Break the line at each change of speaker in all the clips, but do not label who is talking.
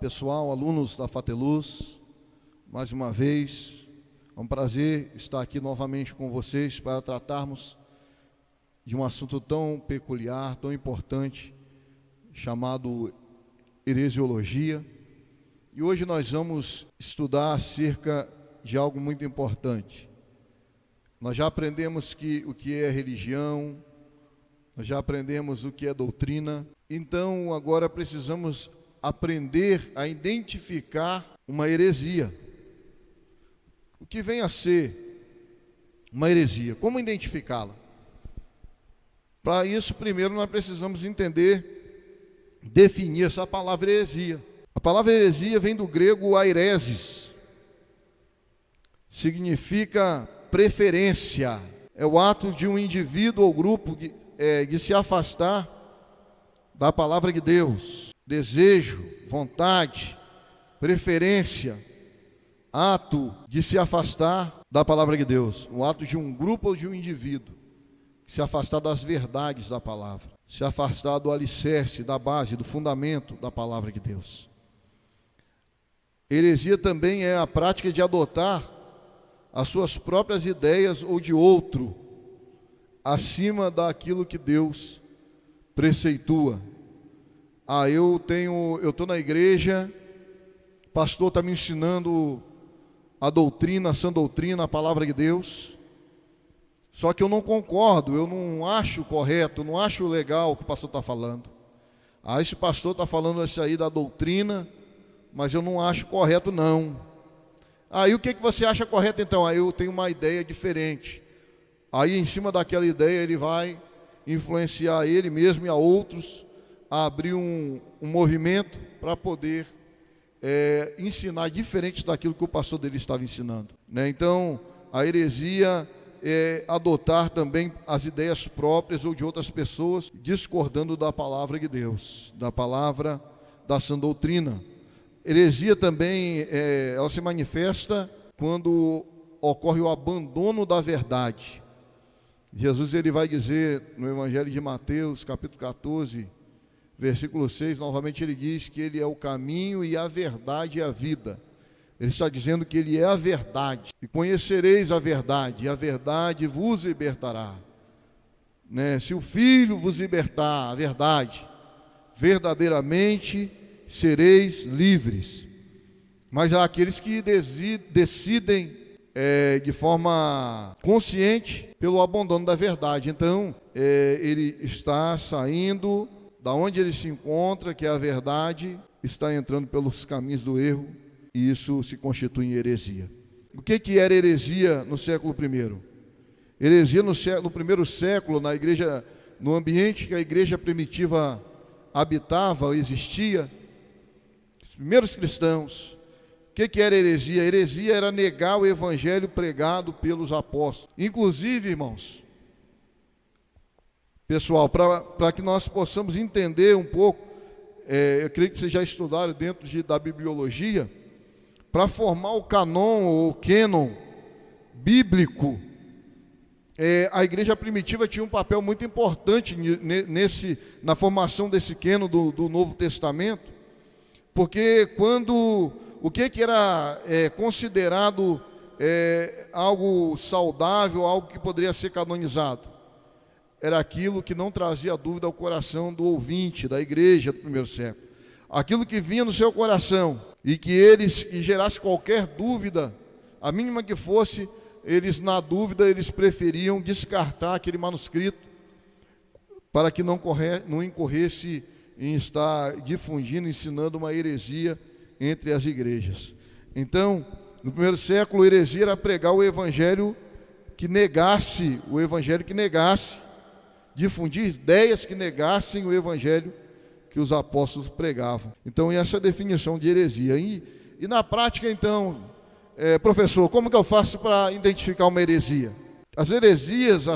pessoal, alunos da Fateluz, mais uma vez, é um prazer estar aqui novamente com vocês para tratarmos de um assunto tão peculiar, tão importante, chamado heresiologia. E hoje nós vamos estudar acerca de algo muito importante. Nós já aprendemos o que é religião, nós já aprendemos o que é doutrina, então agora precisamos aprender a identificar uma heresia. O que vem a ser uma heresia? Como identificá-la? Para isso, primeiro nós precisamos entender, definir essa palavra heresia. A palavra heresia vem do grego aireses, significa preferência. É o ato de um indivíduo ou grupo de se afastar da palavra de Deus. Desejo, vontade, preferência, ato de se afastar da palavra de Deus. O ato de um grupo ou de um indivíduo se afastar das verdades da palavra, se afastar do alicerce, da base, do fundamento da palavra de Deus. Heresia também é a prática de adotar as suas próprias ideias ou de outro acima daquilo que Deus preceitua. Eu estou na igreja, o pastor está me ensinando a doutrina, a sã doutrina, a palavra de Deus, só que eu não concordo, eu não acho correto, não acho legal o que o pastor está falando. Esse pastor está falando isso aí da doutrina, mas eu não acho correto não. E o que você acha correto então? Eu tenho uma ideia diferente. Aí em cima daquela ideia ele vai influenciar ele mesmo e a outros a abrir um movimento para poder ensinar diferente daquilo que o pastor dele estava ensinando, né? Então a heresia é adotar também as ideias próprias ou de outras pessoas, discordando da palavra de Deus, da palavra da sã doutrina. Heresia também, ela se manifesta quando ocorre o abandono da verdade. Jesus ele vai dizer no Evangelho de Mateus, capítulo 14, versículo 6, novamente ele diz que ele é o caminho e a verdade e a vida. Ele está dizendo que ele é a verdade. E conhecereis a verdade, e a verdade vos libertará. Né? Se o Filho vos libertar, a verdade, verdadeiramente sereis livres. Mas há aqueles que decidem de forma consciente pelo abandono da verdade. Então, ele está saindo da onde ele se encontra, que é a verdade, está entrando pelos caminhos do erro, e isso se constitui em heresia. O que era heresia no século I? Heresia no primeiro século, na igreja, no ambiente que a igreja primitiva habitava, existia, os primeiros cristãos. O que era heresia? Heresia era negar o evangelho pregado pelos apóstolos. Inclusive, irmãos, pessoal, para que nós possamos entender um pouco, eu creio que vocês já estudaram dentro da bibliologia, para formar o canon ou cânon bíblico, a igreja primitiva tinha um papel muito importante na formação desse cânon do Novo Testamento, porque o que era considerado algo saudável, algo que poderia ser canonizado, era aquilo que não trazia dúvida ao coração do ouvinte, da igreja do primeiro século. Aquilo que vinha no seu coração e que gerasse qualquer dúvida, a mínima que fosse, eles na dúvida, eles preferiam descartar aquele manuscrito para que não incorresse em estar difundindo, ensinando uma heresia entre as igrejas. Então, no primeiro século, a heresia era pregar o evangelho que negasse, difundir ideias que negassem o evangelho que os apóstolos pregavam. Então, essa é a definição de heresia. E na prática, então, professor, como que eu faço para identificar uma heresia? As heresias,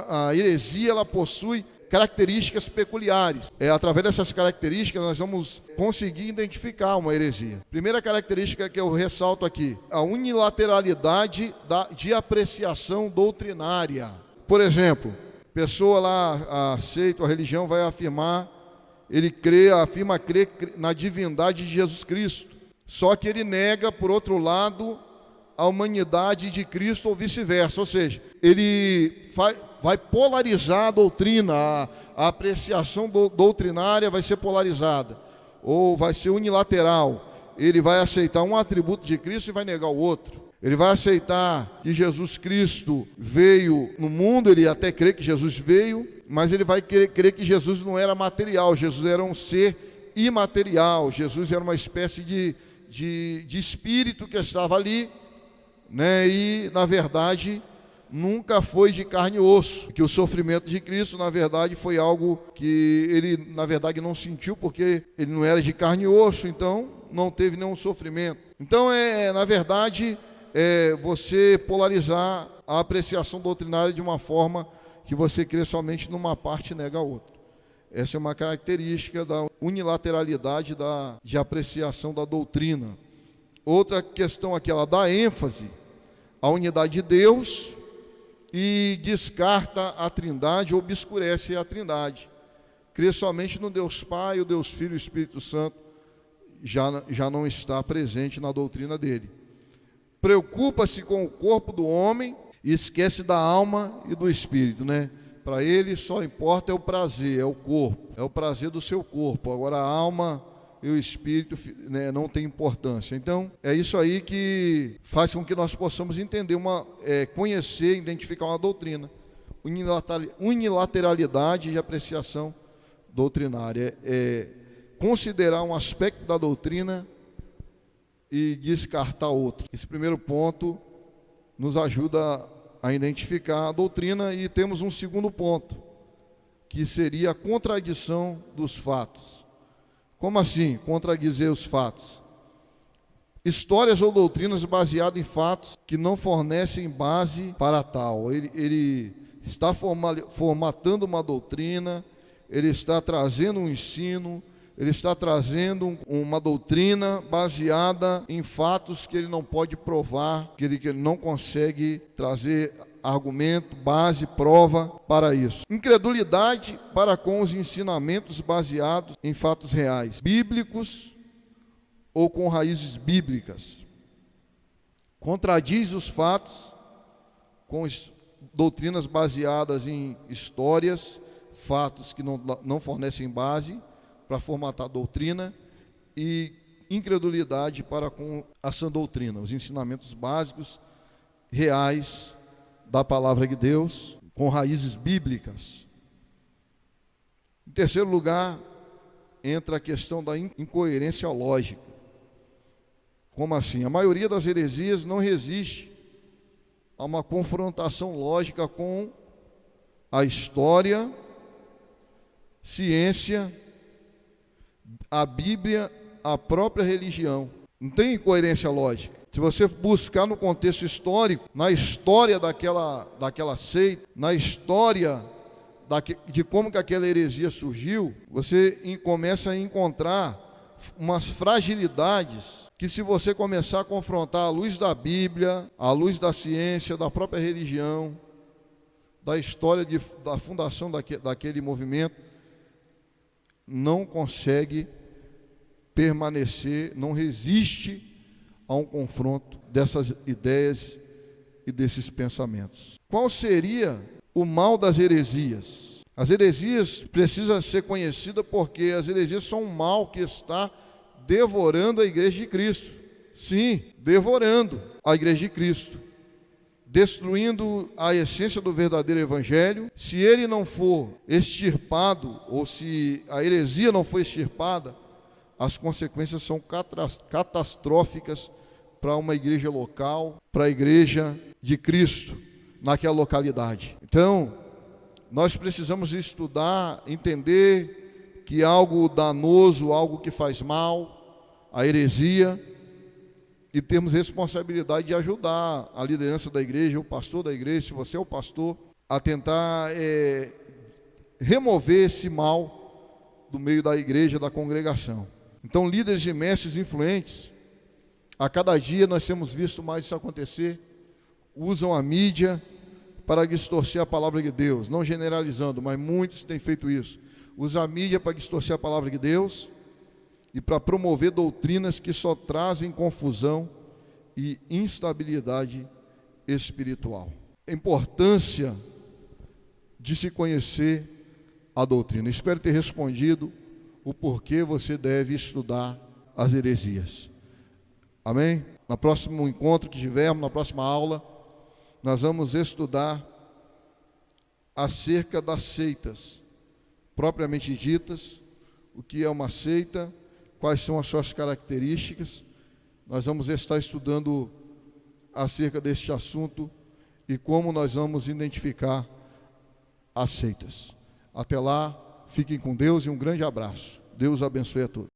a heresia, ela possui características peculiares. Através dessas características, nós vamos conseguir identificar uma heresia. Primeira característica que eu ressalto aqui, a unilateralidade de apreciação doutrinária. Por exemplo, pessoa lá aceita a religião, vai afirmar ele afirma crer na divindade de Jesus Cristo. Só que ele nega, por outro lado, a humanidade de Cristo ou vice-versa. Ou seja, ele vai polarizar a doutrina, a apreciação doutrinária vai ser polarizada, ou vai ser unilateral. Ele vai aceitar um atributo de Cristo e vai negar o outro. Ele vai aceitar que Jesus Cristo veio no mundo, ele até crê que Jesus veio, mas ele vai crer que Jesus não era material, Jesus era um ser imaterial, Jesus era uma espécie de espírito que estava ali, né? E, na verdade, nunca foi de carne e osso, que o sofrimento de Cristo, na verdade, foi algo que ele, na verdade, não sentiu, porque ele não era de carne e osso, então não teve nenhum sofrimento. Então, na verdade, você polarizar a apreciação doutrinária de uma forma que você crê somente numa parte e nega a outra. Essa é uma característica da unilateralidade de apreciação da doutrina. Outra questão aqui, ela dá ênfase à unidade de Deus e descarta a trindade, obscurece a trindade. Crê somente no Deus Pai, o Deus Filho e o Espírito Santo já não está presente na doutrina dele. Preocupa-se com o corpo do homem e esquece da alma e do espírito, né? Para ele só importa o prazer, é o corpo, é o prazer do seu corpo. Agora a alma e o espírito, né, não tem importância. Então é isso aí que faz com que nós possamos entender, conhecer, identificar uma doutrina. Unilateralidade de apreciação doutrinária é considerar um aspecto da doutrina e descartar outro. Esse primeiro ponto nos ajuda a identificar a doutrina, e temos um segundo ponto, que seria a contradição dos fatos. Como assim, contradizer os fatos? Histórias ou doutrinas baseadas em fatos que não fornecem base para tal. Ele está formatando uma doutrina, ele está trazendo um ensino, ele está trazendo uma doutrina baseada em fatos que ele não pode provar, que ele não consegue trazer argumento, base, prova para isso. Incredulidade para com os ensinamentos baseados em fatos reais, bíblicos ou com raízes bíblicas. Contradiz os fatos com doutrinas baseadas em histórias, fatos que não fornecem base para formatar a doutrina, e incredulidade para com a sã doutrina, os ensinamentos básicos, reais da palavra de Deus, com raízes bíblicas. Em terceiro lugar, entra a questão da incoerência lógica. Como assim? A maioria das heresias não resiste a uma confrontação lógica com a história, ciência, a Bíblia, a própria religião. Não tem incoerência lógica. Se você buscar no contexto histórico, na história daquela seita, na história de como que aquela heresia surgiu, você começa a encontrar umas fragilidades que, se você começar a confrontar à luz da Bíblia, à luz da ciência, da própria religião, da história da fundação daquele movimento, não consegue permanecer, não resiste a um confronto dessas ideias e desses pensamentos. Qual seria o mal das heresias? As heresias precisam ser conhecidas porque as heresias são um mal que está devorando a igreja de Cristo. Sim, devorando a igreja de Cristo, destruindo a essência do verdadeiro evangelho. Se ele não for extirpado, ou se a heresia não for extirpada, as consequências são catastróficas para uma igreja local, para a igreja de Cristo naquela localidade. Então, nós precisamos estudar, entender que algo danoso, algo que faz mal, a heresia, e temos responsabilidade de ajudar a liderança da igreja, o pastor da igreja, se você é o pastor, a tentar remover esse mal do meio da igreja, da congregação. Então, líderes e mestres influentes, a cada dia nós temos visto mais isso acontecer, usam a mídia para distorcer a palavra de Deus, não generalizando, mas muitos têm feito isso. usa a mídia para distorcer a palavra de Deus e para promover doutrinas que só trazem confusão e instabilidade espiritual. A importância de se conhecer a doutrina. Espero ter respondido o porquê você deve estudar as heresias. Amém? No próximo encontro que tivermos, na próxima aula, nós vamos estudar acerca das seitas propriamente ditas, o que é uma seita, quais são as suas características. Nós vamos estar estudando acerca deste assunto e como nós vamos identificar as seitas. Até lá, fiquem com Deus e um grande abraço. Deus abençoe a todos.